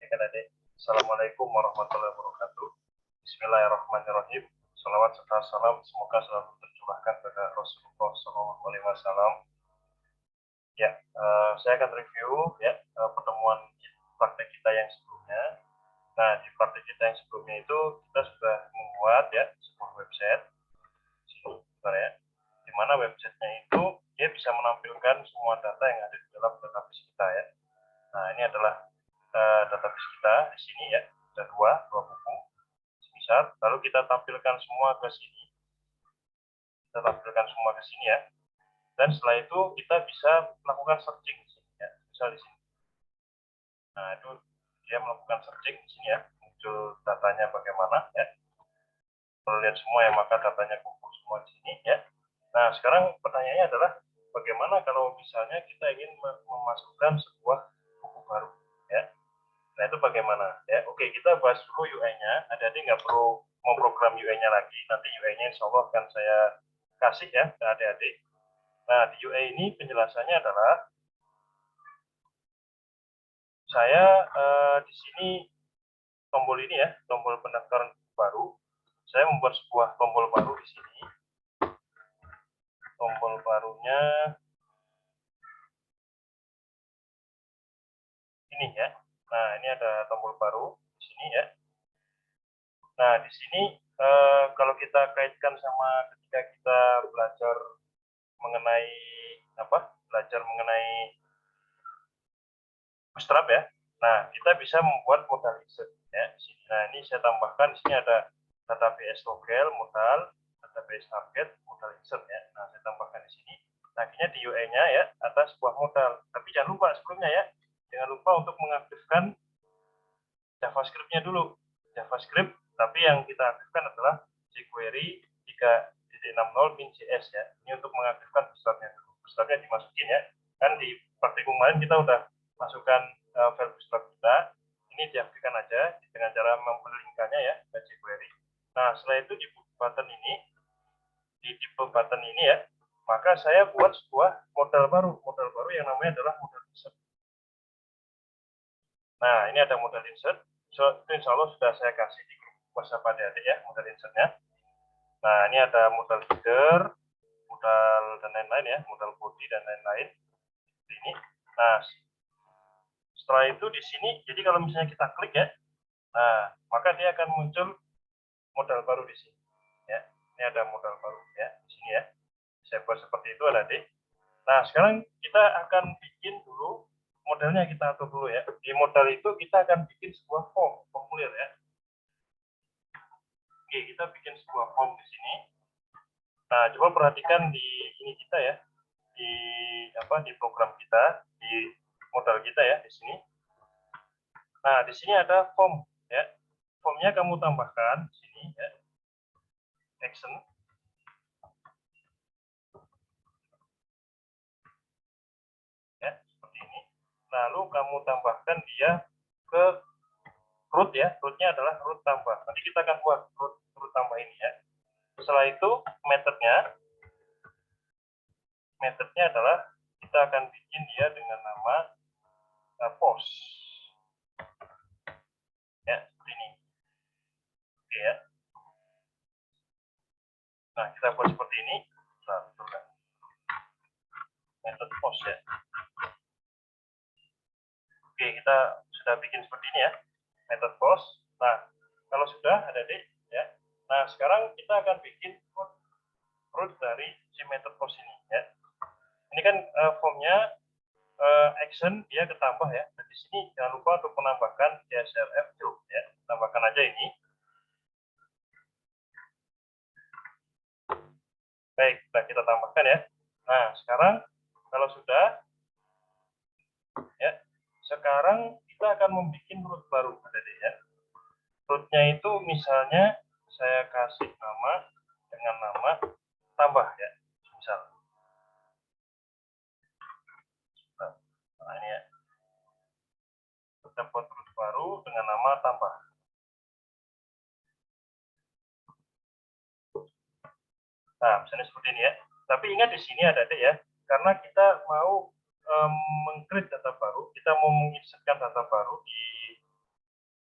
Ya kan adik. Assalamualaikum warahmatullahi wabarakatuh. Bismillahirrahmanirrahim. Salawat serta salam semoga selalu tercurahkan pada Rasulullah SAW. Ya, saya akan review ya pertemuan praktek kita yang sebelumnya. Nah, di praktek kita yang sebelumnya itu kita sudah membuat ya sebuah website, ya, di mana websitenya itu dia bisa menampilkan semua data yang ada di dalam database kita ya. Nah, ini adalah database kita di sini ya, ada dua buku. Misal, lalu kita tampilkan semua ke sini. Kita tampilkan semua ke sini ya. Dan setelah itu kita bisa melakukan searching di sini ya. Misal di sini. Nah, itu dia melakukan searching di sini ya. Muncul datanya bagaimana ya. Kalau lihat semua ya, maka datanya kumpul semua di sini ya. Nah, sekarang pertanyaannya adalah bagaimana kalau misalnya kita ingin memasukkan sebuah buku baru ya. Nah, itu bagaimana ya. Oke, kita bahas dulu UI-nya. Adik-adik nggak perlu memprogram UI-nya lagi. Nanti UI-nya insya Allah akan saya kasih ya ke adik-adik. Nah, di UI ini penjelasannya adalah saya di sini tombol ini ya, tombol pendaftaran baru. Saya membuat sebuah tombol baru di sini. Tombol barunya ini ya. Nah, ini ada tombol baru di sini ya. Nah, di sini kalau kita kaitkan sama ketika kita belajar mengenai belajar mengenai bootstrap ya. Nah, kita bisa membuat modal insert ya. Nah, ini saya tambahkan di sini ada database logel, modal, database target, modal insert ya. Nah, saya tambahkan di sini. Nah, akhirnya di UI-nya ya ada sebuah modal. Tapi jangan lupa sebelumnya ya, jangan lupa untuk mengaktifkan JavaScript-nya dulu. JavaScript, tapi yang kita aktifkan adalah jQuery 3.60 min.js ya. Ini untuk mengaktifkan bootstrap-nya dulu. Bootstrap-nya dimasukin ya. Kan di praktikum kemarin kita udah masukkan file bootstrap kita. Ini diaktifkan aja dengan cara memperlinkkannya ya ke jQuery. Nah, setelah itu di button ini, di tipe button ini ya, maka saya buat sebuah modal baru yang namanya adalah modal insert. Nah, ini ada modal insert. So, itu insya Allah sudah saya kasih di grup WhatsApp adik-adik ya, modal insertnya. Nah, ini ada modal header, modal dan lain-lain ya, modal body dan lain-lain. Ini. Nah, setelah itu di sini, jadi kalau misalnya kita klik ya, nah, maka dia akan muncul modal baru di sini. Ya, ini ada modal baru ya di sini ya. Saya buat seperti itu adik-adik. Nah, sekarang kita akan bikin dulu modelnya, kita atur dulu ya. Di modal itu kita akan bikin sebuah formulir ya. Oke, kita bikin sebuah form di sini. Nah, coba perhatikan di ini kita ya, di program kita, di modal kita ya di sini. Nah, di sini ada form ya. Formnya kamu tambahkan di sini ya. Action. Ya, seperti ini. Lalu kamu tambahkan dia ke root ya. Rootnya adalah root tambah. Nanti kita akan buat root tambah ini ya. Setelah itu metodenya adalah kita akan bikin dia dengan nama post ya, seperti ini. Oke ya. Nah, kita buat seperti ini. Metode post ya. Oke, kita sudah bikin seperti ini ya, metode post. Nah, kalau sudah ada deh ya. Nah, sekarang kita akan bikin root dari si metode post ini ya. Ini kan formnya action dia ketambah ya. Dan di sini jangan lupa untuk menambahkan CSRF field ya. Tambahkan aja ini. Baik, nah kita tambahkan ya. Nah, sekarang kalau sudah ya, sekarang kita akan membuat root baru adik ya. Rootnya itu misalnya saya kasih nama dengan nama tambah ya, misal. Nah, ini ya. Kita buat root baru dengan nama tambah. Nah, misalnya seperti ini ya. Tapi ingat di sini ada deh ya, karena kita mau meng-create data baru, kita mau menginsertkan data baru di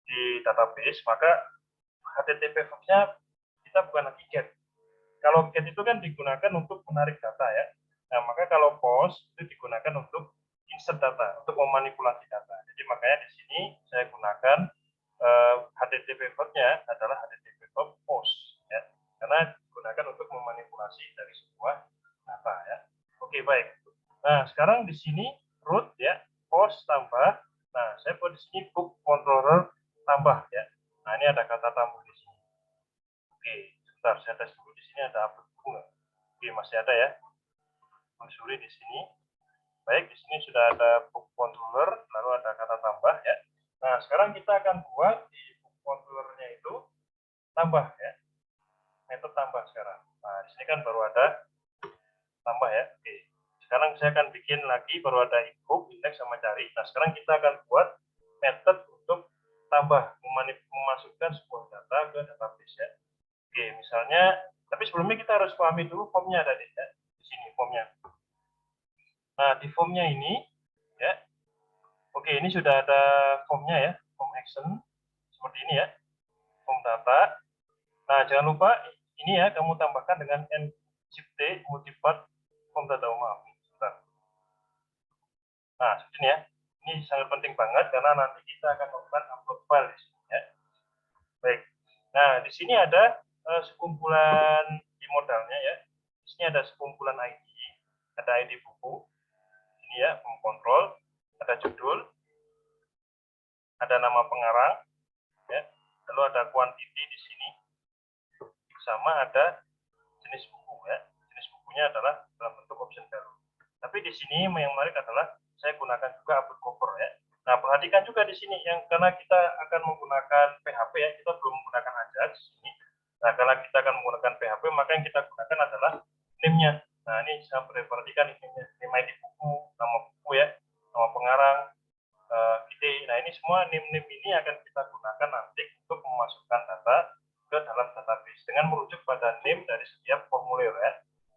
di database, maka HTTP verbnya kita bukan lagi get. Kalau get itu kan digunakan untuk menarik data ya. Nah, maka kalau post itu digunakan untuk insert data, untuk memanipulasi data. Jadi makanya di sini saya gunakan HTTP verbnya adalah HTTP verb post ya. Karena digunakan untuk memanipulasi dari sebuah data ya. Oke, baik. Nah, sekarang di sini root ya, post tambah. Nah, saya buat di sini book controller tambah ya. Nah, ini ada kata tambah di sini. Oke, sebentar saya tes dulu di sini ada upload buku nggak? Oke, masih ada ya. Menyusuri di sini. Baik, di sini sudah ada book controller, lalu ada kata tambah ya. Nah, sekarang kita akan buat di book controllernya itu tambah ya. Metode tambah sekarang. Nah, di sini kan baru ada tambah ya. Oke. Sekarang saya akan bikin lagi, baru ada book, index sama cari. Nah, sekarang kita akan buat metode untuk tambah, memasukkan sebuah data ke database ya. Oke, misalnya, tapi sebelumnya kita harus pahami dulu formnya tadi ya. Di sini formnya. Nah, di formnya ini ya. Oke, ini sudah ada formnya ya, form action seperti ini ya, form data. Nah, jangan lupa ini ya, kamu tambahkan dengan Shift-T multipart form data umum. Nah, seperti ini ya. Ini sangat penting banget karena nanti kita akan melakukan upload file di sini ya. Baik. Nah, di sini ada sekumpulan di modalnya ya. Di sini ada sekumpulan ID, ada ID buku. Ini ya, kontrol, ada judul, ada nama pengarang, ya. Lalu ada quantity di sini, sama ada jenis buku ya. Jenis bukunya adalah dalam bentuk option value. Tapi di sini yang menarik adalah saya gunakan juga upload cover ya. Nah, perhatikan juga di sini yang karena kita akan menggunakan PHP ya, kita belum menggunakan Ajax di sini. Nah, karena kita akan menggunakan PHP, maka yang kita gunakan adalah name-nya. Nah, ini saya perhatikan name-nya, name ID buku, nama buku ya, nama pengarang, ide. Nah, ini semua name-name ini akan kita gunakan nanti untuk memasukkan data ke dalam database dengan merujuk pada name dari setiap formulir ya.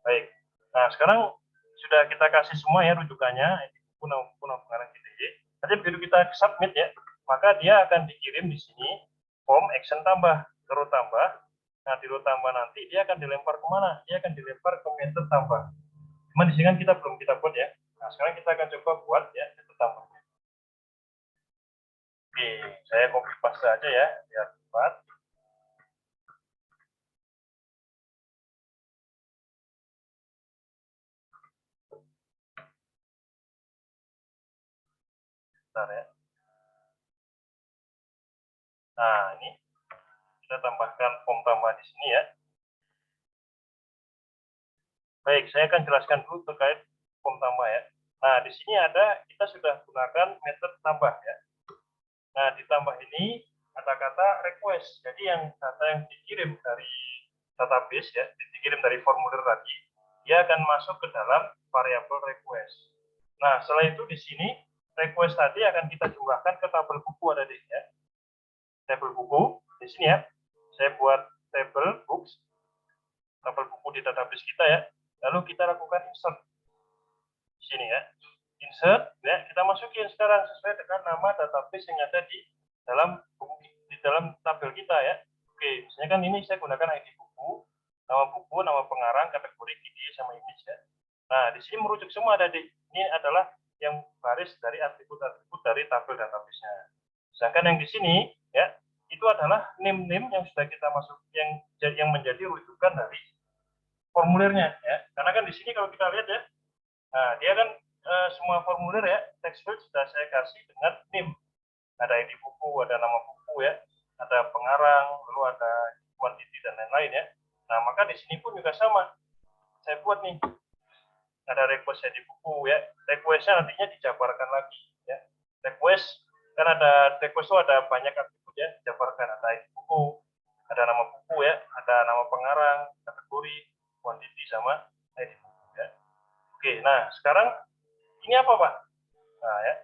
Baik. Nah, sekarang sudah kita kasih semua ya rujukannya, buku, nama buku, nama pengarang ide. Nanti begitu kita submit ya, maka dia akan dikirim di sini form action tambah, ke row tambah. Nah, di row tambah nanti dia akan dilempar kemana? Dia akan dilempar ke method tambah. Cuma di sini kan kita belum kita buat ya. Nah, sekarang kita akan coba buat ya method tambahnya. Oke, saya copy paste aja ya, biar cepat. Bentar ya. Nah, ini kita tambahkan form tambah di sini ya. Baik, saya akan jelaskan dulu terkait form tambah ya. Nah, di sini ada, kita sudah gunakan metode tambah ya. Nah, ditambah ini ada kata request. Jadi yang data yang dikirim dari database ya, dikirim dari formulir tadi, dia akan masuk ke dalam variabel request. Nah, setelah itu di sini request tadi akan kita jumlahkan ke tabel buku ada di sini ya. Tabel buku di sini ya. Saya buat tabel books, tabel buku di database kita ya. Lalu kita lakukan insert di sini ya. Insert ya, kita masukin sekarang sesuai dengan nama database yang ada di dalam tabel kita ya. Oke, misalnya kan ini saya gunakan ID buku, nama pengarang, kategori ide sama image ya. Nah, di sini merujuk semua ada di ini adalah yang baris dari atribut-atribut dari tabel database-nya. Sedangkan yang di sini ya, itu adalah name-name yang sudah kita masuk yang menjadi rujukan dari formulirnya ya. Karena kan di sini kalau kita lihat ya, nah dia kan semua formulir ya, text field sudah saya kasih dengan name. Ada ID buku, ada nama buku ya, ada pengarang, lalu ada quantity dan lain-lain ya. Nah, maka di sini pun juga sama. Saya buat nih, ada request ID buku ya. Requestnya nantinya dijabarkan lagi ya. Request, kan ada request itu ada banyak atribut ya, dijabarkan. Ada ID buku, ada nama buku ya, ada nama pengarang, kategori, quantity sama ID buku ya. Oke, nah sekarang ini apa Pak? Nah ya,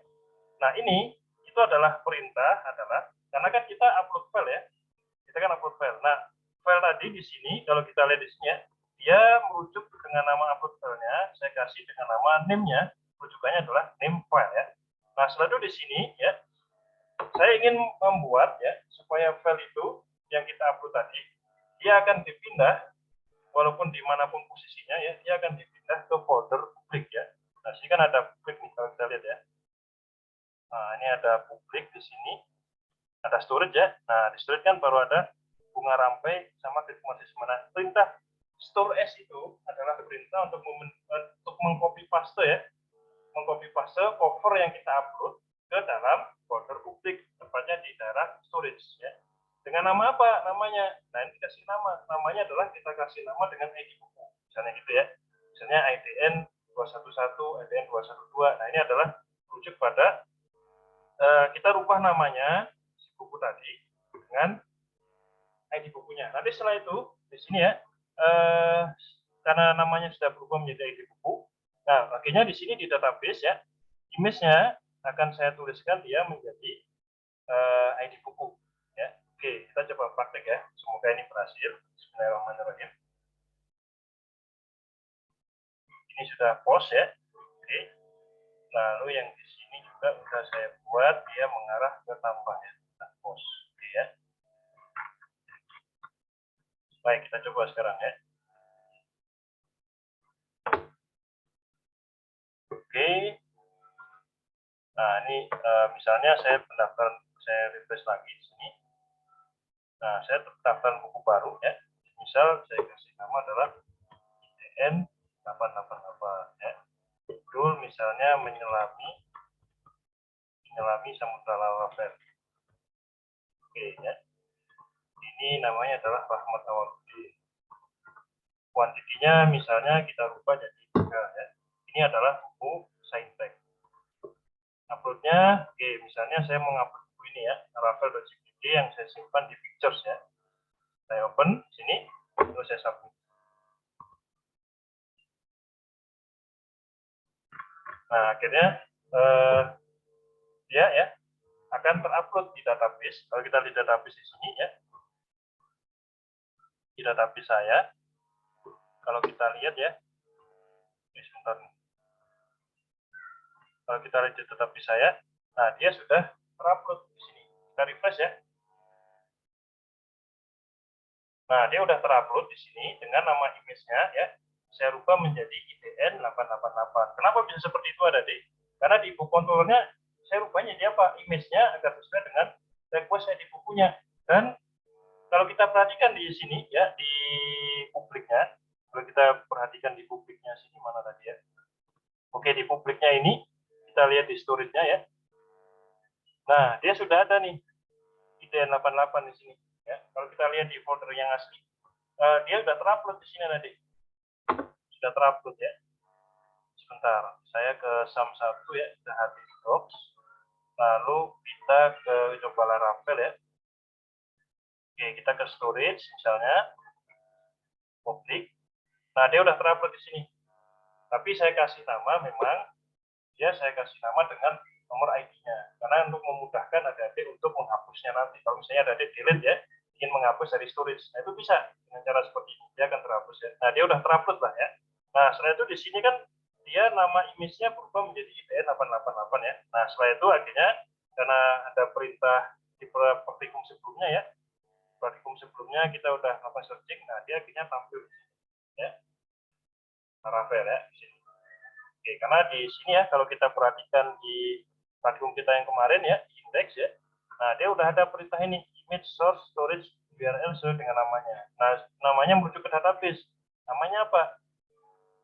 nah ini itu adalah perintah adalah karena kan kita upload file ya, kita kan upload file. Nah file tadi di sini kalau kita lihat di sini ya, dia merujuk dengan nama upload filenya, saya kasih dengan nama name-nya, rujukannya adalah name file ya. Nah setelah itu di sini ya, saya ingin membuat ya supaya file itu yang kita upload tadi dia akan dipindah walaupun dimanapun posisinya ya, dia akan dipindah ke folder publik ya. Nah, sini kan ada publik nih kalau kita lihat ya. Nah, ini ada publik di sini, ada storage ya. Nah, di storage kan baru ada bunga rampai sama kritmortisme. Nah, perintah store as itu adalah perintah untuk mengcopy paste ya, mengcopy paste cover yang kita upload ke dalam folder publik, tepatnya di daerah storage ya. Dengan nama apa namanya? Nah, ini kasih nama. Namanya adalah kita kasih nama dengan ID buku. Misalnya gitu ya. Misalnya IDN 211, IDN 212. Nah, ini adalah rujuk pada kita rubah namanya si buku tadi dengan ID bukunya. Nanti setelah itu di sini ya, karena namanya sudah berubah menjadi ID buku. Nah, akhirnya di sini di database ya, image-nya akan saya tuliskan dia menjadi ID buku. Ya. Oke, kita coba praktek ya. Semoga ini berhasil. Bismillahirrahmanirrahim. Ini sudah post ya. Oke. Lalu yang di sini juga sudah saya buat dia mengarah ke tambah ya. Post. Oke ya. Baik, kita coba sekarang ya. Oke. Nah, ini misalnya saya pendaftaran, saya refresh lagi di sini. Nah, saya pendaftaran buku baru ya. Misal saya kasih nama adalah IDN 888 ya. Judul misalnya menyelami Samudra Lawabel. Oke ya. Ini namanya adalah Rahmat Awaludin. Kuantitinya misalnya kita rubah jadi 3 ya. Ini adalah buku Saintek. Uploadnya, oke, misalnya saya mau ngupload buku ini ya, Ravel.jpg yang saya simpan di Pictures ya. Saya open di sini, terus saya submit. Nah, akhirnya dia ya akan terupload di database. Kalau kita di database di sini ya, di database saya, kalau kita lihat ya, sebentar nih. Kalau kita lihat di database saya, nah dia sudah terupload di sini. Kita refresh ya. Nah, dia udah terupload di sini dengan nama image-nya ya. Saya rubah menjadi IDN 888. Kenapa bisa seperti itu ada deh? Karena di buku controllernya saya rubahnya dia apa? Image-nya agar sesuai dengan request saya di bukunya. Dan kalau kita perhatikan di sini ya di publiknya, kalau kita perhatikan di publiknya sini mana tadi ya? Oke, di publiknya ini kita lihat di storage-nya ya. Nah, dia sudah ada nih IDN 88 di sini. Ya, kalau kita lihat di folder yang asli, dia sudah terupload di sini tadi. Sudah terupload ya. Sebentar, saya ke SAM 1 ya, ke HTTP Docs. Lalu kita ke coba Laravel ya. Oke, kita ke storage misalnya, publik. Nah, dia udah terupload di sini. Tapi saya kasih nama memang, saya kasih nama dengan nomor ID-nya. Karena untuk memudahkan adik-adik untuk menghapusnya nanti. Kalau misalnya adik-adik delete ya, ingin menghapus dari storage. Nah, itu bisa dengan cara seperti ini. Dia akan terhapus ya. Nah, dia udah terupload lah ya. Nah, setelah itu di sini kan dia nama image-nya berubah menjadi IDN 888 ya. Nah, setelah itu akhirnya karena ada perintah di praktikum sebelumnya ya. Praktikum sebelumnya kita udah melakukan searching, nah dia akhirnya tampil di sini ya. Laravel ya di sini. Oke, karena di sini ya kalau kita perhatikan di praktikum kita yang kemarin ya, di index ya. Nah, dia udah ada perintah ini, image source storage URL sesuai dengan namanya. Nah, namanya merujuk ke database. Namanya apa?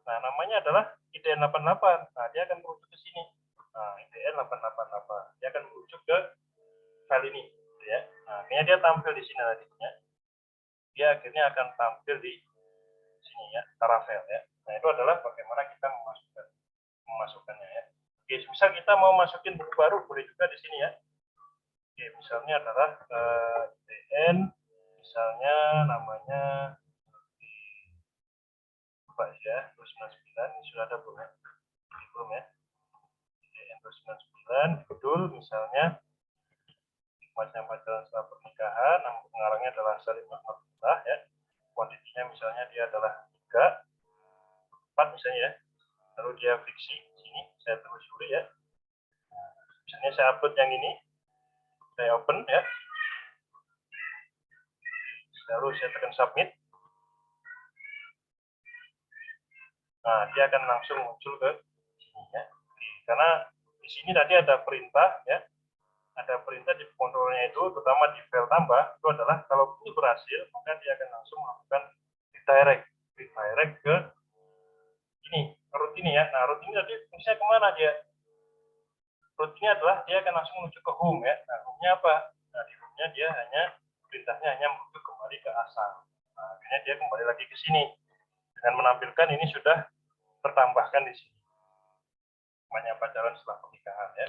Nah, namanya adalah IDN 88. Nah, dia akan merujuk ke sini. Nah, IDN 888. Dia akan merujuk ke file ini, ya. Nah, akhirnya dia tampil di sini nantinya. Dia akhirnya akan tampil di sini ya, Laravel ya. Nah, itu adalah bagaimana kita memasukkannya ya. Oke, misal kita mau masukin buku baru, boleh juga di sini ya. Oke, misalnya adalah IDN, misalnya namanya apa ya, 299, ini sudah ada belum ya? Belum ya. IDN 299, judul misalnya macam pacaran setelah pernikahan, nama pengarangnya adalah Salim Ahmadullah ya. Kuantitinya misalnya dia adalah 3, 4 misalnya ya. Lalu dia fiksi, sini saya telusuri ya. Nah, misalnya saya upload yang ini, Saya open ya. Lalu saya tekan submit. Nah, dia akan langsung muncul ke sini ya. Karena di sini tadi ada perintah ya. Ada perintah di kontrolnya itu, terutama di file tambah, itu adalah kalau ini berhasil, maka dia akan langsung melakukan redirect ke ini, root ini ya. Nah, root ini tadi fungsinya kemana dia? Root ini adalah dia akan langsung menuju ke home ya. Nah, home-nya apa? Nah, di home-nya dia hanya perintahnya hanya menuju kembali ke asal. Nah, akhirnya dia kembali lagi ke sini dengan menampilkan ini sudah tertambahkan di sini. Namanya pacaran setelah pernikahan ya.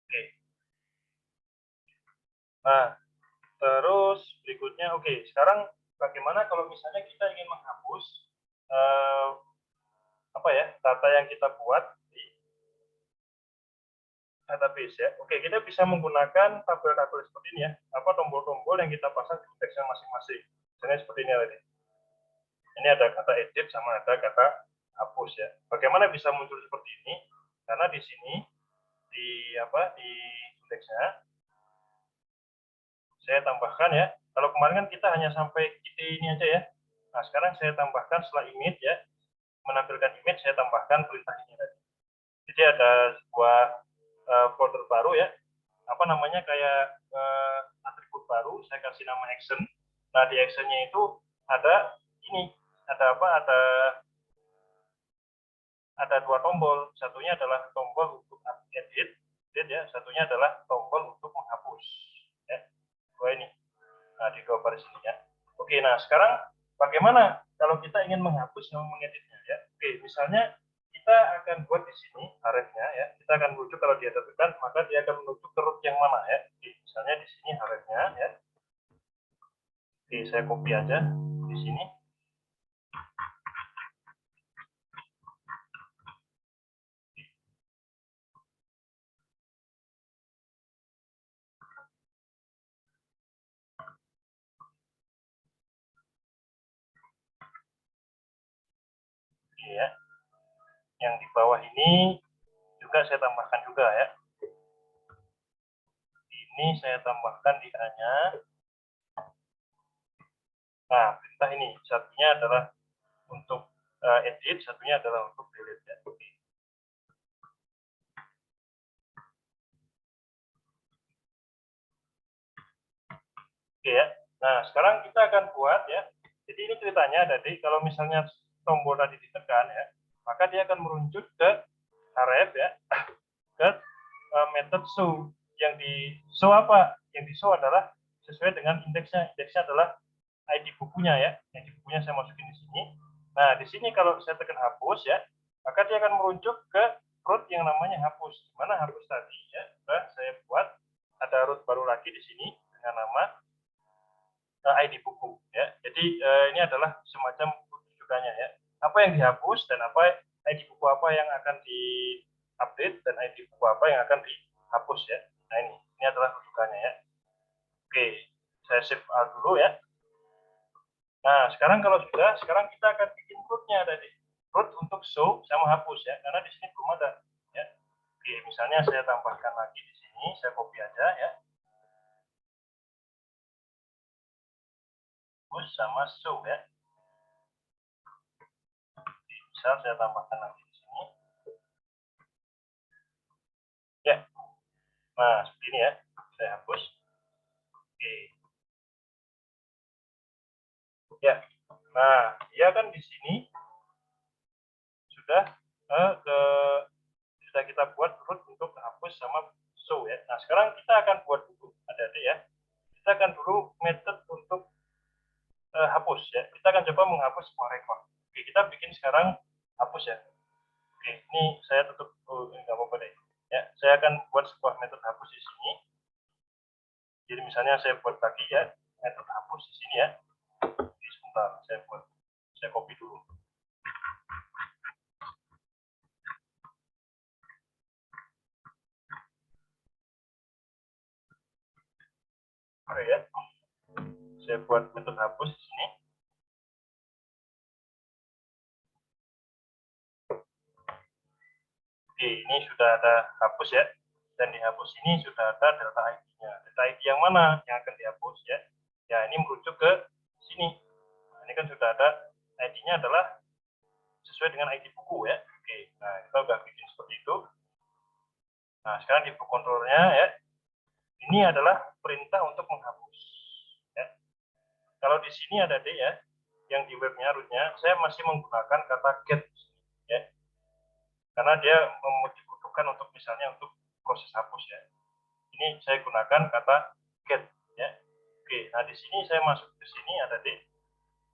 Oke. Nah, terus berikutnya, oke, sekarang bagaimana kalau misalnya kita ingin menghapus apa ya data yang kita buat di database ya. Oke, kita bisa menggunakan tabel-tabel seperti ini ya, apa tombol-tombol yang kita pasang di indeksnya masing-masing. Misalnya seperti ini tadi. Ini ada kata edit sama ada kata hapus ya. Bagaimana bisa muncul seperti ini? Karena di sini di indeksnya saya tambahkan ya. Kalau kemarin kan kita hanya sampai ini aja ya. Nah, sekarang saya tambahkan setelah image ya, menampilkan image, saya tambahkan perintah ini tadi. Jadi ada sebuah folder baru ya, apa namanya kayak atribut baru, saya kasih nama action. Nah, di actionnya itu ada ini, ada apa? Ada dua tombol. Satunya adalah tombol untuk edit ya. Satunya adalah tombol untuk menghapus. Ya, dua ini. Nah, di dua baris ini ya. Oke, nah sekarang bagaimana kalau kita ingin menghapus dan mengeditnya ya? Oke, misalnya kita akan buat di sini harefnya ya. Kita akan menuju kalau dia tekan, maka dia akan menuju ke root yang mana ya? Oke, misalnya di sini harefnya ya. Oke, saya copy aja di sini. Oke ya. Yang di bawah ini juga saya tambahkan juga ya. Ini saya tambahkan di A-nya. Nah, perintah ini satunya adalah untuk edit, satunya adalah untuk delete ya. Oke ya. Nah, sekarang kita akan buat ya. Jadi ini ceritanya tadi kalau misalnya tombol tadi ditekan ya, maka dia akan merujuk ke href ya, ke method show. Yang di show apa? Yang di show adalah sesuai dengan indeksnya. Indeksnya adalah ID bukunya ya. ID bukunya saya masukin di sini. Nah, di sini kalau saya tekan hapus ya, maka dia akan merujuk ke root yang namanya hapus. Mana hapus tadi ya? Sudah saya buat ada root baru lagi di sini dengan nama ID buku ya. Jadi ini adalah semacam rujukannya ya. Apa yang dihapus dan apa ID buku apa yang akan di-update dan ID buku apa yang akan dihapus ya. Nah ini adalah rujukannya ya. Oke, saya save all dulu ya. Nah, sekarang kalau sudah, sekarang kita akan bikin rootnya tadi. Root untuk show sama hapus ya, karena di sini belum ada ya. Oke, misalnya saya tambahkan lagi di sini, saya copy aja ya. Hapus sama show ya. Bisa saya tambahkan lagi di sini. Ya, nah seperti ini ya. Saya hapus. Oke. Ya, nah dia kan di sini sudah sudah kita buat root untuk hapus sama show ya. Nah sekarang kita akan buat dulu ada ya. Kita akan dulu method untuk hapus ya. Kita akan coba menghapus sebuah record. Oke, kita bikin sekarang hapus ya. Oke, ini saya tutup dulu, ini nggak apa-apa deh. Ya, saya akan buat sebuah metode hapus di sini. Jadi misalnya saya buat lagi ya, metode hapus di sini ya. Oke, sebentar, saya copy dulu. Oke ya, saya buat metode hapus di sini. Oke, ini sudah ada hapus ya. dan dihapus ini sudah ada delta ID-nya. Delta ID yang mana yang akan dihapus ya? Ya ini merujuk ke sini. Nah, ini kan sudah ada ID-nya adalah sesuai dengan ID buku ya. Oke, nah kita udah bikin seperti itu. Nah sekarang di book controller-nya ya, ini adalah perintah untuk menghapus. Ya. Kalau di sini ada D ya, yang di webnya rootnya, saya masih menggunakan kata get ya, karena dia dibutuhkan untuk misalnya untuk proses hapus ya. Ini saya gunakan kata get ya. Oke, nah di sini saya masuk ke sini ada D,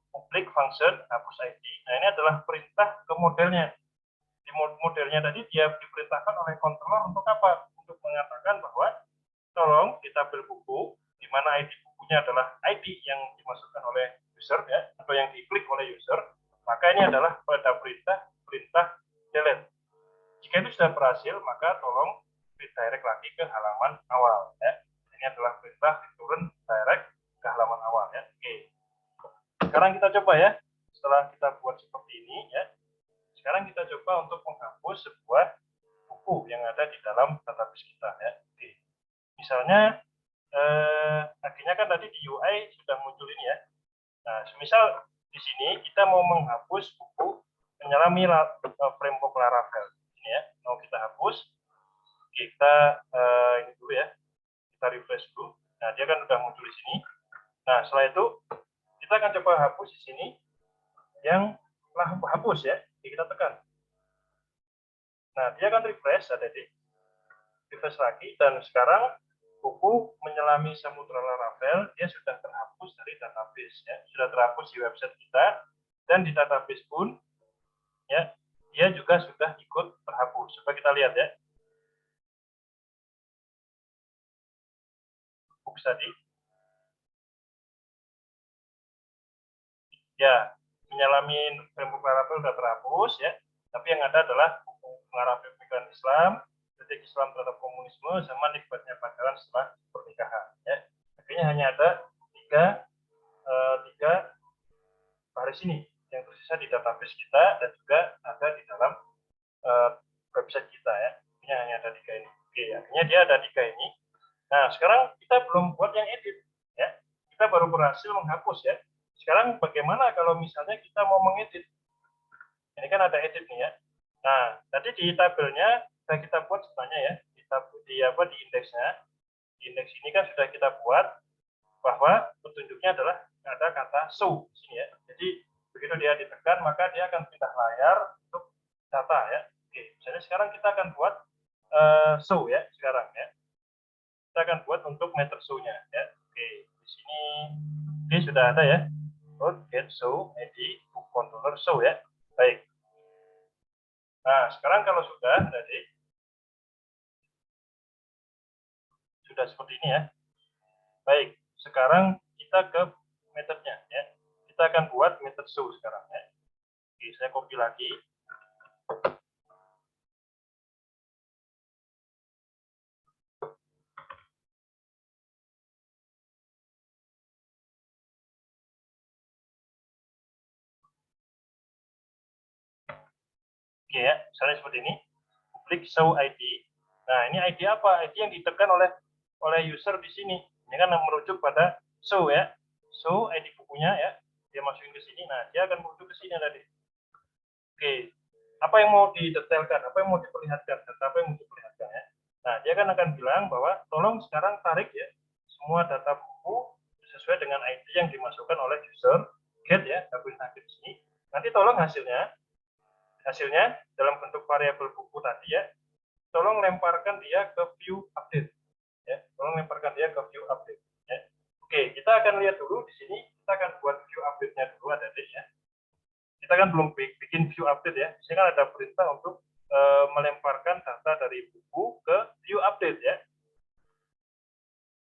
public function hapus ID. Nah ini adalah perintah ke modelnya. Di modelnya tadi dia diperintahkan oleh controller untuk apa? Untuk mengatakan bahwa tolong di tabel buku di mana ID bukunya adalah ID yang dimasukkan oleh user ya, atau yang diklik oleh user, maka ini adalah pada perintah delete. Jika itu sudah berhasil, maka tolong redirect lagi ke halaman awal ya. Ini adalah perintah return direct ke halaman awal ya. Oke. Sekarang kita coba ya. Setelah kita buat seperti ini ya. Sekarang kita coba untuk menghapus sebuah buku yang ada di dalam database kita ya. Oke. Misalnya akhirnya kan tadi di UI sudah muncul ini ya. Nah, semisal di sini kita mau menghapus buku menyelami framework Laravel. Ini ya, mau kita hapus. Kita ini dulu ya. Kita refresh dulu. Nah, dia kan sudah muncul di sini. Nah, setelah itu kita akan coba hapus di sini yang telah hapus ya. Jadi kita tekan. Nah, dia akan refresh, ada di refresh lagi, dan sekarang buku menyelami samudra Laravel, dia sudah terhapus dari database ya, sudah terhapus di website kita, dan di database pun ya, dia juga sudah ikut terhapus. Coba kita lihat ya. Buku tadi. Ya, menyelami framework Laravel sudah terhapus ya, tapi yang ada adalah buku pengarah pemikiran Islam, kritik Islam terhadap komunisme, sama nikmatnya pacaran setelah pernikahan ya. Akhirnya hanya ada tiga baris ini yang tersisa di database kita dan juga ada di dalam website kita ya. Ini hanya ada tiga ini. Oke, akhirnya dia ada tiga ini. Nah, sekarang kita belum buat yang edit ya. Kita baru berhasil menghapus ya. Sekarang bagaimana kalau misalnya kita mau mengedit? Ini kan ada edit nih ya. Nah, tadi di tabelnya sudah kita buat sebenarnya ya. Di indeksnya. Di indeks ini kan sudah kita buat bahwa petunjuknya adalah ada kata show di sini ya. Jadi begitu dia ditekan maka dia akan pindah layar untuk data ya. Oke, misalnya sekarang kita akan buat show ya sekarang ya. Kita akan buat untuk meter show-nya ya. Oke, di sini ini sudah ada ya. Get show id book controller show ya. Baik. Nah, sekarang kalau sudah tadi sudah seperti ini ya. Baik, sekarang kita ke metodenya ya. Kita akan buat method show sekarang ya. Oke, saya copy lagi. Oke ya, misalnya seperti ini. Public show ID. Nah, ini ID apa? ID yang ditekan oleh user di sini. Ini kan merujuk pada show ya. Show ID bukunya ya. Dia masukin ke sini. Nah, dia akan merujuk ke sini tadi. Oke. Apa yang mau didetailkan? Apa yang mau diperlihatkan? Data apa yang mau diperlihatkan ya? Nah, dia kan akan bilang bahwa tolong sekarang tarik ya semua data buku sesuai dengan ID yang dimasukkan oleh user get ya, double target sini. Nanti tolong hasilnya dalam bentuk variabel buku tadi ya, tolong lemparkan dia ke view update ya, tolong lemparkan dia ke view update ya. Oke, kita akan lihat dulu di sini, kita akan buat view update-nya dulu ada deh ya. Kita kan belum bikin view update ya, di sini kan ada perintah untuk melemparkan data dari buku ke view update ya.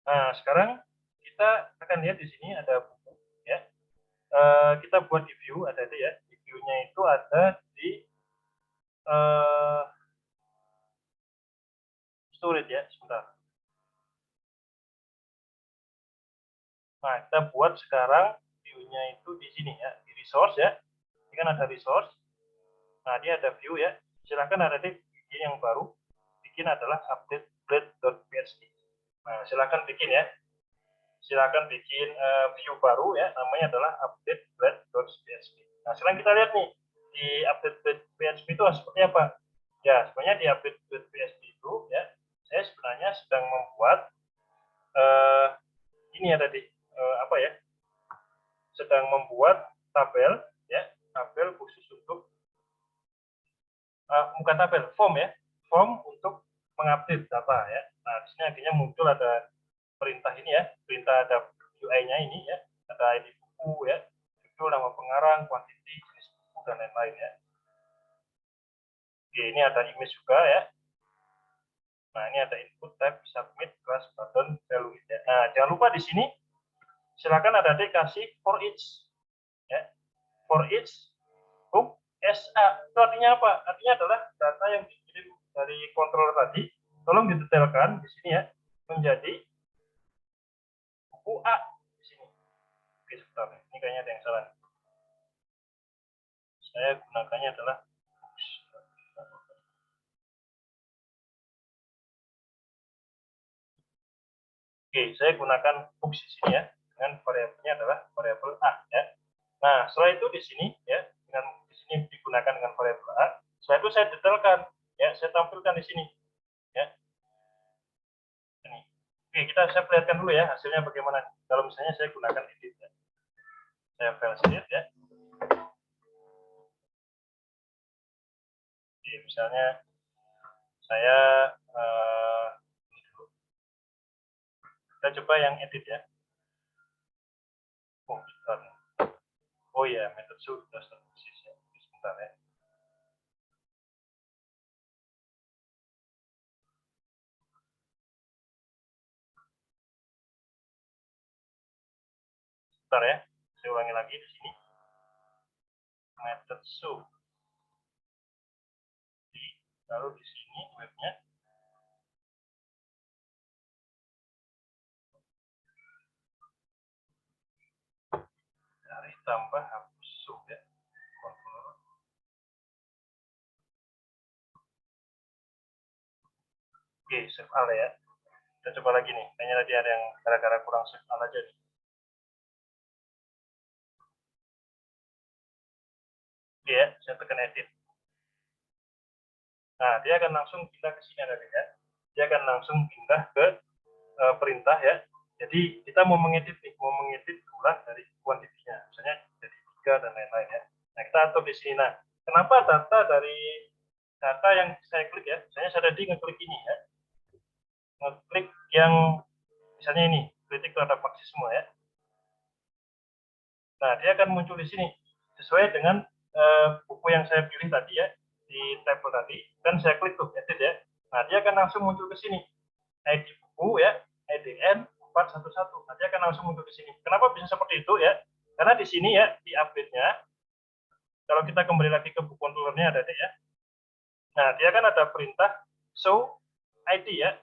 Nah, sekarang kita akan lihat di sini ada buku ya. Kita buat di view ada deh ya, di view-nya itu ada di storage ya, sebentar. Nah, kita buat sekarang view-nya itu di sini ya, di resource ya. Ini kan ada resource. Nah, dia ada view ya. Silakan ada di bikin yang baru. Bikin adalah update blade PHP. Nah, silakan bikin ya. Silakan bikin view baru ya, namanya adalah update blade.php. Nah, sekarang kita lihat nih di update blade.php itu seperti apa. Ya, sebenarnya di update blade.php itu ya, saya sebenarnya sedang membuat ini ya tadi apa ya? Sedang membuat tabel ya, tabel khusus untuk bukan tabel, form ya, form untuk mengupdate data ya. Nah, di sini akhirnya muncul ada perintah ini ya, perintah ada UI-nya ini ya, ada ID buku ya, judul, nama pengarang, quantity, jenis buku dan lain-lain ya. Oke, ini ada image juga ya. Nah, ini ada input type, submit, class, button, value ya. Nah, jangan lupa di sini silakan ada dikasih for each ya. For each book SA. Itu artinya apa? Artinya adalah data yang dikirim dari controller tadi, tolong didetailkan di sini ya, menjadi buku A di sini. Oke, sebentar. Ini kayaknya ada yang salah. Saya gunakannya adalah books. Oke, saya gunakan books di sini ya, dengan variabelnya adalah variabel A ya. Nah, setelah itu di sini ya, dengan di sini digunakan dengan variabel A. Setelah itu saya detailkan ya, saya tampilkan di sini ya. Ini. Oke, saya perlihatkan dulu ya hasilnya bagaimana. Kalau misalnya saya gunakan edit ya. Saya file edit ya. Oke, misalnya saya kita coba yang edit ya. Oh, bentar. Oh ya, method sudah terbasis ya. Sebentar ya. Sebentar ya. Saya ulangi lagi di sini. Method show. Lalu di sini webnya. Dari tambah hapus show ya. Control. Oke, save all ya. Kita coba lagi nih. Kayaknya tadi ada yang gara-gara kurang save all aja nih. Oke ya, saya tekan edit. Nah, dia akan langsung pindah ke sini ada ya. Dia akan langsung pindah ke perintah ya. Jadi kita mau mengedit jumlah dari kuantitinya, misalnya jadi 3 dan lain-lain ya. Nah, kita atur di sini. Nah, kenapa data yang saya klik ya, misalnya saya tadi ngeklik ini ya, ngeklik yang misalnya ini, kritik terhadap faksi semua ya. Nah, dia akan muncul di sini sesuai dengan buku yang saya pilih tadi ya, di tabel tadi, dan saya klik tuh edit ya. Nah, dia akan langsung muncul ke sini. ID buku ya, IDN 411. Nanti akan langsung muncul ke sini. Kenapa bisa seperti itu ya? Karena di sini ya, di update-nya, kalau kita kembali lagi ke buku controllernya ada deh ya. Nah, dia kan ada perintah show ID ya.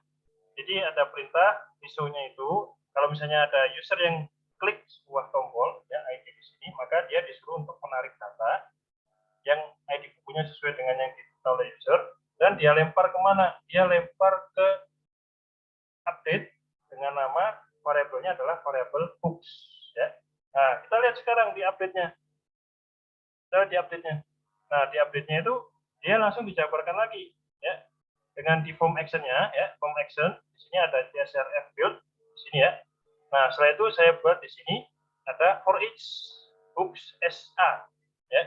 Jadi ada perintah di show-nya itu, kalau misalnya ada user yang klik sebuah tombol ya ID di sini, maka dia disuruh untuk menarik data yang ID bukunya sesuai dengan yang ditahu oleh user, dan dia lempar kemana? Dia lempar ke update dengan nama variabelnya adalah variabel books ya. Nah, kita lihat sekarang di update-nya. Di update-nya. Nah, di update-nya itu dia langsung dijabarkan lagi ya. Dengan di form action-nya ya, form action di sini ada csrf build di sini ya. Nah, setelah itu saya buat di sini ada for each books SA ya.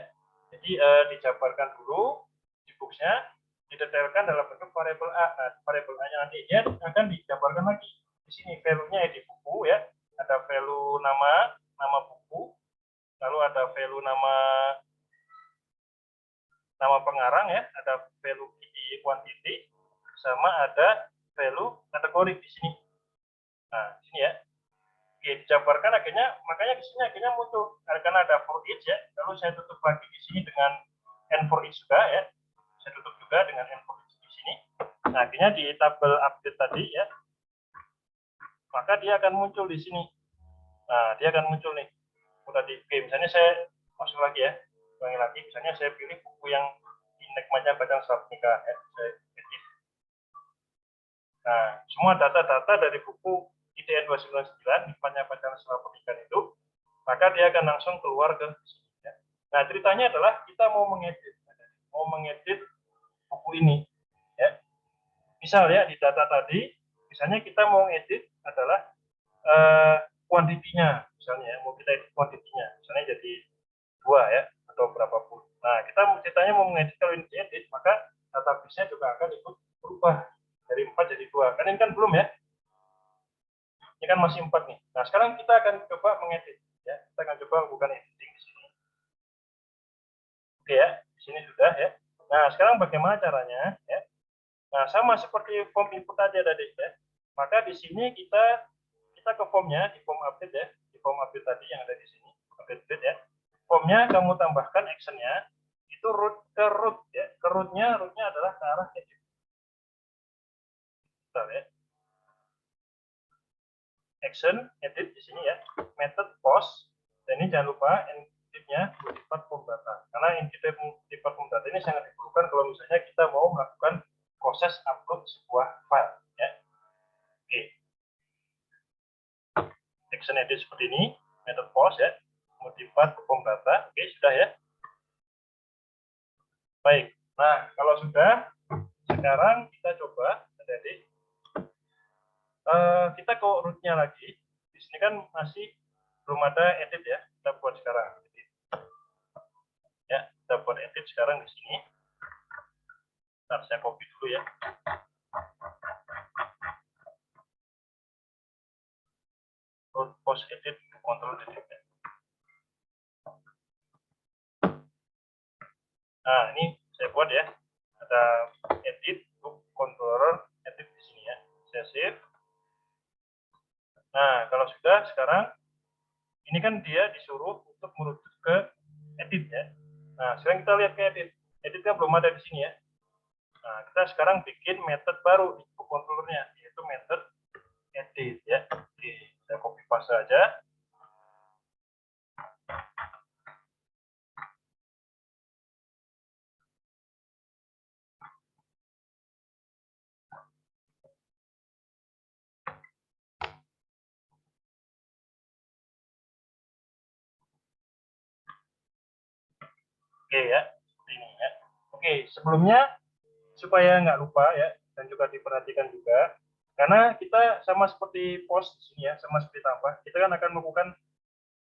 Jadi dijabarkan dulu di books-nya, didetailkan dalam bentuk variabel A. Nah, variabel A-nya nanti dia akan dijabarkan lagi. Di sini value-nya di buku ya. Ada value nama buku, lalu ada value nama pengarang ya, ada value di quantity, sama ada value kategori di sini. Nah, di sini ya. Oke, dijabarkan akhirnya, makanya di sini akhirnya muncul karena ada for each ya. Lalu saya tutup lagi di sini dengan n for each juga ya. Saya tutup juga dengan n for each di sini. Nah, akhirnya di tabel update tadi ya, maka dia akan muncul di sini. Nah, dia akan muncul nih. Udah di misalnya saya masuk lagi ya, ulangi lagi. Misalnya saya pilih buku yang Nikmatnya Bacaan Saat Nikah ya. Saya edit. Nah, semua data-data dari buku IDN 299, Hikmahnya Pacaran Setelah Pernikahan itu, maka dia akan langsung keluar ke sini. Ya. Nah, ceritanya adalah kita mau mengedit buku ini. Ya. Misal ya, di data tadi, misalnya kita mau edit adalah kuantitinya, misalnya ya, mau kita edit kuantitinya, misalnya jadi 2 ya, atau berapapun. Nah, kita ceritanya mau mengedit, kalau ini diedit, maka database-nya juga akan ikut berubah dari 4 jadi 2. Kan ini kan belum ya, ini kan masih 4 nih. Nah, sekarang kita akan coba mengedit ya, kita akan coba melakukan editing di sini. Oke ya, di sini sudah ya. Nah, sekarang bagaimana caranya ya? Nah, sama seperti form input tadi tadi ya. Maka di sini kita ke formnya, di form update ya, di form update tadi yang ada di sini, update ya. Formnya kamu tambahkan actionnya itu root ke root ya, ke rootnya adalah ke arah edit. Bentar, ya. Action edit di sini ya, method post, dan ini jangan lupa editnya multipart form data, karena edit multipart form data ini sangat diperlukan kalau misalnya kita mau melakukan proses upload sebuah file ya. Oke, action edit seperti ini, method post ya, multipart form data. Oke, sudah ya. Baik, nah kalau sudah, sekarang kita coba adik-adik, kita ke rootnya lagi. Di sini kan masih belum ada edit ya, kita buat sekarang. Ya, kita buat edit sekarang di sini. Ntar saya copy dulu ya. Root post edit, control edit. Nah, ini saya buat ya. Ada edit, book controller, edit di sini ya. Saya save. Nah, kalau sudah, sekarang ini kan dia disuruh untuk merujuk ke edit ya. Nah, sekarang kita lihat ke edit. Editnya belum ada di sini ya. Nah, kita sekarang bikin method baru di book controllernya, yaitu method edit ya. Oke, saya copy paste aja. Oke ya, seperti ini ya. Oke, sebelumnya supaya nggak lupa ya, dan juga diperhatikan juga, karena kita sama seperti post di sini ya, sama seperti tambah, kita kan akan melakukan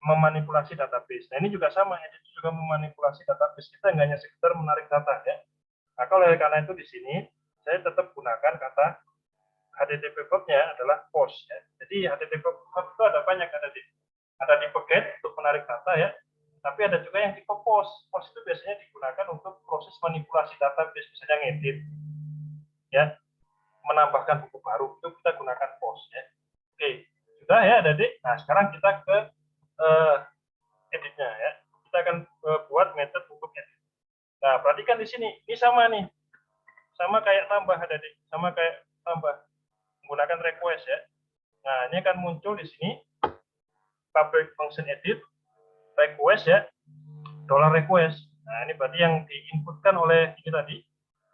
memanipulasi database. Nah, ini juga sama, edit juga memanipulasi database. Kita nggak hanya sekedar menarik data ya. Nah, oleh karena itu di sini saya tetap gunakan kata HTTP verb-nya adalah post ya. Jadi HTTP verb itu ada banyak, ada di get untuk menarik data ya. Tapi ada juga yang tipe post. Post itu biasanya digunakan untuk proses manipulasi database, misalnya ngedit ya, menambahkan buku baru, itu kita gunakan post ya. Oke, sudah ya adik. Nah, sekarang kita ke editnya ya. Kita akan buat method untuk edit. Nah, perhatikan di sini, ini sama nih, sama kayak tambah adik, sama kayak tambah, menggunakan request ya. Nah, ini akan muncul di sini public function edit request ya, $request. Nah, ini berarti yang diinputkan oleh ini tadi,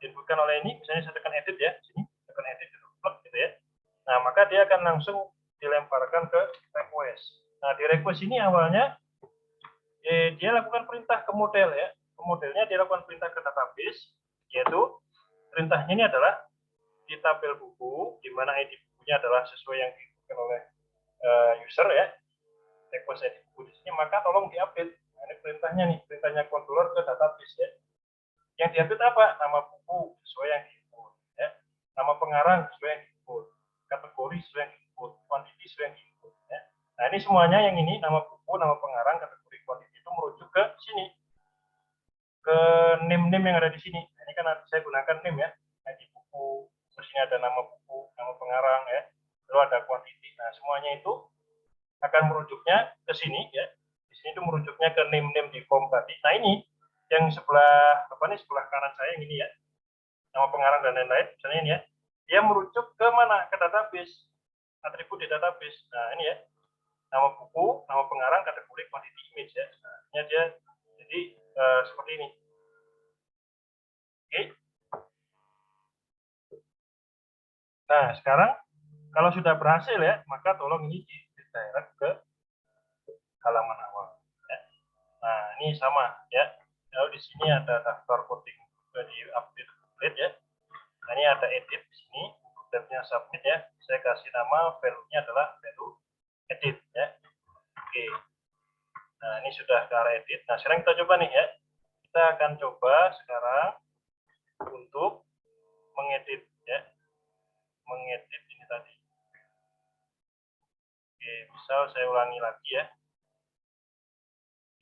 diinputkan oleh ini, misalnya saya tekan edit ya, sini tekan edit gitu ya. Nah, maka dia akan langsung dilemparkan ke request. Nah, di request ini awalnya dia lakukan perintah ke model ya. Ke modelnya dia lakukan perintah ke database, yaitu perintahnya ini adalah di tabel buku, di mana ID bukunya adalah sesuai yang diinputkan oleh user ya, request ID buku di sini, maka tolong diupdate. Nah, ini perintahnya nih, perintahnya controller ke database ya. Yang diupdate apa? Nama buku sesuai yang diinput ya. Nama pengarang sesuai yang diinput. Kategori sesuai yang diinput, quantity sesuai yang diinput ya. Nah, ini semuanya yang ini, nama buku, nama pengarang, kategori, quantity itu merujuk ke sini. Ke name-name yang ada di sini. Nah, ini kan saya gunakan name ya. ID buku, terus ini ada nama buku, nama pengarang ya. Lalu ada quantity. Nah, semuanya itu akan merujuknya ke sini ya. Di sini itu merujuknya ke name-name di form tadi. Nah, ini yang sebelah apa nih, sebelah kanan saya yang ini ya, nama pengarang dan lain-lain, misalnya ini ya, dia merujuk ke mana, ke database, atribut di database. Nah, ini ya, nama buku, nama pengarang, kategori, quantity, image ya. Nah, ini dia jadi seperti ini. Oke. Nah, sekarang kalau sudah berhasil ya, maka tolong ini di-direct ke halaman awal. Ya. Nah, ini sama ya. Kalau di sini ada daftar voting di update ya. Nah, ini ada edit di sini, tabnya submit ya. Saya kasih nama value-nya adalah value edit ya. Oke. Nah, ini sudah ke arah edit. Nah, sekarang kita coba nih ya. Kita akan coba sekarang untuk mengedit ya. Mengedit ini tadi. Oke, misal saya ulangi lagi ya.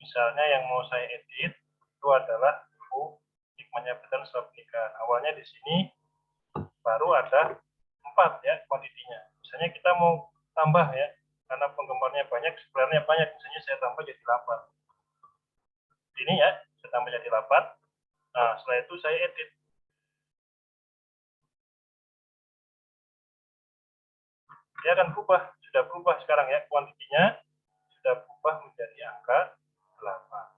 Misalnya yang mau saya edit itu adalah buku hikmahnya Peter setelah pernikahan. Awalnya di sini baru ada 4 ya kuantitinya. Misalnya kita mau tambah ya, karena penggemarnya banyak, sebenarnya banyak. Misalnya saya tambah jadi 8. Ini ya, saya tambah jadi 8. Nah, setelah itu saya edit. Dia akan berubah, sudah berubah sekarang ya, kuantitinya sudah berubah menjadi angka 8.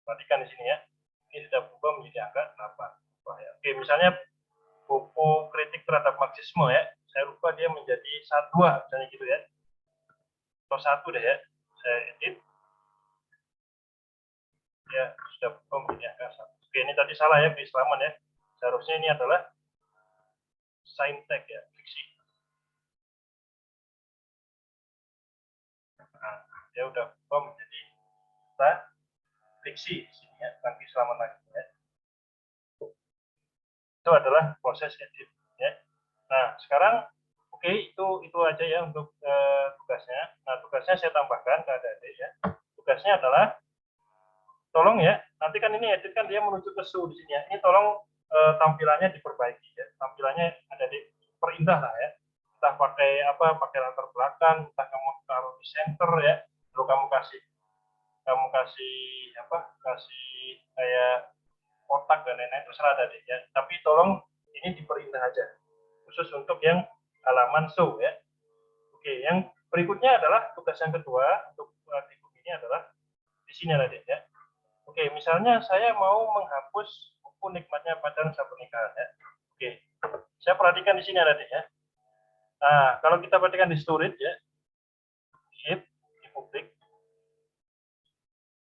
Perhatikan di sini ya, ini sudah berubah menjadi angka 8. Wah, ya. Oke, misalnya buku kritik terhadap Marxisme ya, saya rubah dia menjadi 2, misalnya gitu ya, atau 1 deh ya, saya edit, ya sudah berubah menjadi angka 1. Oke, ini tadi salah ya, keislaman ya, seharusnya ini adalah saintek ya, fiksi. Nah, dia udah berubah menjadi fiksi di sini ya, bukan keislaman lagi ya. Itu adalah proses edit ya. Nah, sekarang oke, itu aja ya untuk tugasnya. Nah, tugasnya saya tambahkan ke adik-adik ya. Tugasnya adalah tolong ya, nanti kan ini edit kan dia menuju ke su di sini ya. Ini tolong tampilannya diperbaiki ya. Tampilannya ada di perindah lah ya. Entah pakai apa, pakai latar belakang, entah kamu taruh di center ya. Lalu kamu kasih apa? Kasih kayak kotak dan lain-lain terserah tadi ya. Tapi tolong ini diperindah aja. Khusus untuk yang halaman show ya. Oke, yang berikutnya adalah tugas yang kedua untuk di buku ini adalah di sini tadi ya. Oke, misalnya saya mau menghapus buku nikmatnya pacaran saat pernikahan ya. Oke, saya perhatikan di sini tadi ya. Nah, kalau kita perhatikan di storage ya, di publik.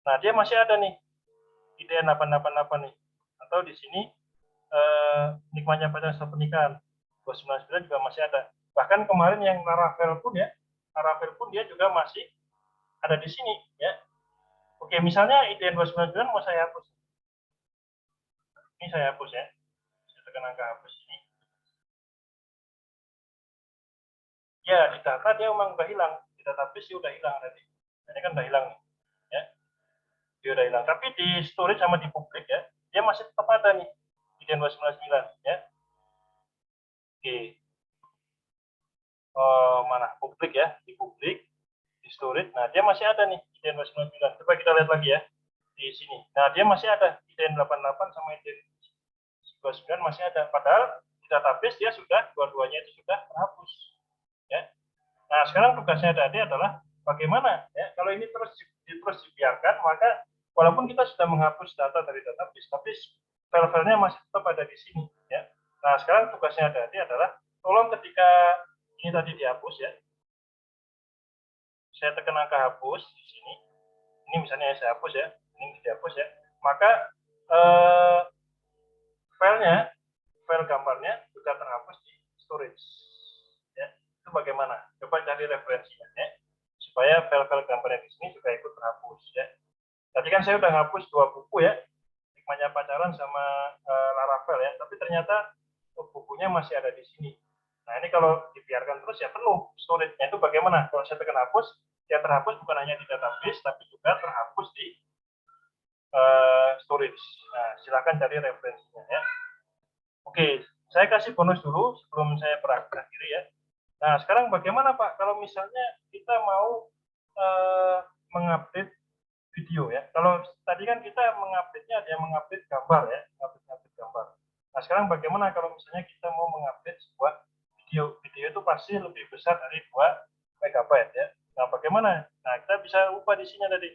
Nah, dia masih ada nih IDN 888 nih. Atau di sini nikmatnya pacaran saat pernikahan 299 juga masih ada. Bahkan kemarin yang Laravel pun ya, Laravel pun dia juga masih ada di sini ya. Oke, misalnya IDN 299 mau saya hapus. Ini saya hapus ya. Saya tekan angka hapus ini. Ya, di data dia memang udah hilang. Di database dia udah hilang tadi. Ini kan udah hilang nih. Ya. Dia udah hilang. Tapi di storage sama di publik ya, dia masih tetap ada nih. IDN 299 ya. Oke. Mana publik ya, di publik, di storage. Nah, dia masih ada nih IDN 299. Coba kita lihat lagi ya di sini. Nah, dia masih ada IDN 88 sama IDN 29 masih ada. Padahal di database dia sudah dua-duanya itu sudah terhapus. Ya. Nah, sekarang tugasnya tadi adalah bagaimana ya kalau ini terus dibiarkan, maka walaupun kita sudah menghapus data dari database, tapi file-filenya masih tetap ada di sini ya. Nah, sekarang tugasnya tadi adalah tolong ketika ini tadi dihapus ya, saya tekan angka hapus di sini. Ini misalnya saya hapus ya, ini dihapus ya, maka filenya, file gambarnya juga terhapus di storage. Ya, itu bagaimana? Coba cari referensinya ya, supaya file-file gambarnya di sini juga ikut terhapus ya. Tadi kan saya udah ngapus 2 buku ya, hikmahnya pacaran sama Laravel ya, tapi ternyata bukunya masih ada di sini. Nah, ini kalau dibiarkan terus ya penuh storage-nya. Itu bagaimana? Kalau saya tekan hapus, ya terhapus bukan hanya di database, tapi juga terhapus di storage. Nah, silakan cari referensinya ya. Oke, saya kasih bonus dulu sebelum saya berakhir ya. Nah, sekarang bagaimana Pak kalau misalnya kita mau mengupdate video ya. Kalau tadi kan kita mengupdate-nya ada yang mengupdate gambar ya, mengupdate gambar. Nah, sekarang bagaimana kalau misalnya kita mau mengupdate sebuah video? Video itu pasti lebih besar dari 2 megabyte ya. Nah, bagaimana? Nah, kita bisa ubah di sini tadi.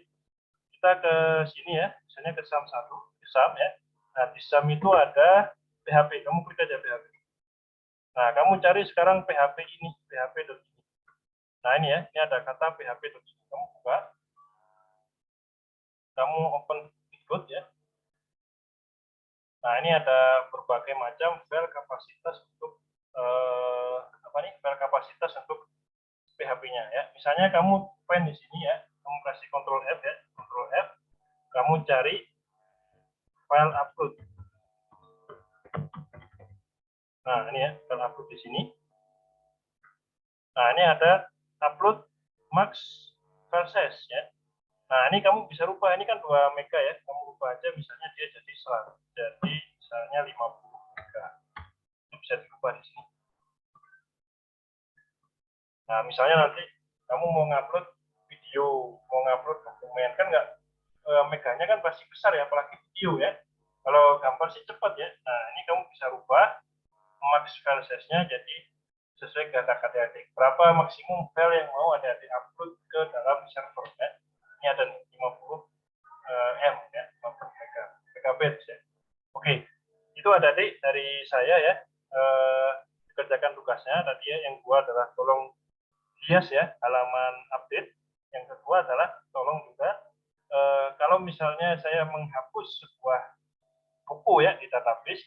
Kita ke sini ya, misalnya ke SAM 1, ke SAM ya. Nah, di SAM itu ada PHP, kamu klik aja PHP. Nah, kamu cari sekarang PHP ini, php.ini. Nah, ini ya, ini ada kata php.ini. Kamu buka, kamu open ikut ya. Nah, ini ada berbagai macam file kapasitas untuk file kapasitas untuk PHP-nya ya. Misalnya kamu pengen di sini ya, kamu kasih Ctrl F ya, Ctrl F, kamu cari file upload. Nah, ini ya, file upload di sini. Nah, ini ada upload max file size ya. Nah, ini kamu bisa rubah, ini kan 2 mega ya. Kamu rubah aja misalnya dia jadi 100, jadi misalnya 50 mega. Itu bisa dirubah di sini. Nah, misalnya nanti kamu mau ngupload video, mau ngupload dokumen, kan nggak meganya kan pasti besar ya, apalagi video ya. Kalau gambar sih cepat ya. Nah, ini kamu bisa rubah max file size-nya jadi sesuai kata-kata adik. Berapa maksimum file yang mau adik-adik upload ke dalam server ya. Ini ada 50 M ya, 50 megabit ya. Oke, itu adik-adik dari saya ya. Kerjakan tugasnya tadi ya. Yang kedua adalah tolong hias ya halaman update. Yang kedua adalah tolong juga kalau misalnya saya menghapus sebuah buku ya di database,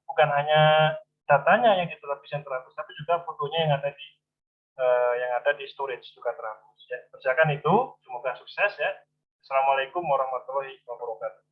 bukan hanya datanya yang di database yang terhapus, tapi juga fotonya yang ada di storage juga terhapus ya. Kerjakan itu, semoga sukses ya. Assalamualaikum warahmatullahi wabarakatuh.